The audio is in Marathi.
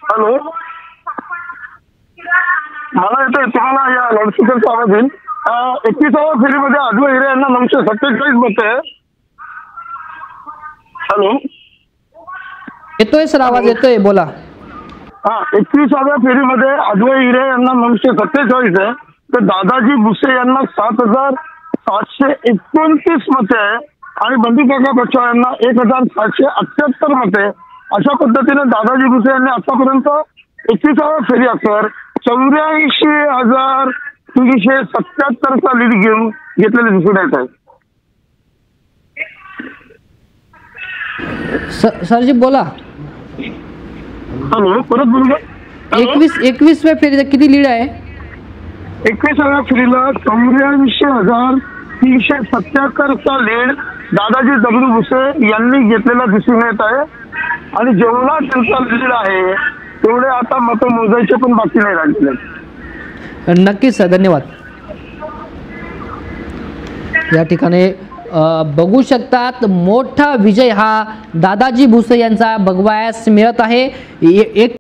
हॅलो, मला येतोय, तुम्हाला या लाऊडस्पीकरचा आवाज येईल. 21व्या फेरीमध्ये आजवा हिरे यांना 947 मते. हॅलो, येतोय सर, आवाज येतोय, बोला. 21व्या फेरीमध्ये आजवा हिरे यांना 947 आहे, तर दादाजी भुसे यांना 7,729 मते आहे आणि बंधुकाका बच्चाव यांना 1,778 मते. अशा पद्धतीने दादाजी भुसे यांनी आतापर्यंत 21व्या फेरी अखेर 84,377चा लीड घेतलेले दिसून येत आहे. सरजी बोला. हॅलो, परत बोलू. 21व्या फेरीचा किती लीड आहे? 21व्या फेरीला 84,377चा लीड दादाजी दगडू भुसे यांनी घेतलेला दिसून येत आहे आणि जेवढा त्यांचा लीड आहे तेवढे आता मतं मोजायचे पण बाकी नाही राहिलेले. नक्कीच सर, धन्यवाद. या ठिकाणी बघू शकतात मोठा विजय हा दादाजी भुसे यांचा बघवायस मिळत आहे. एक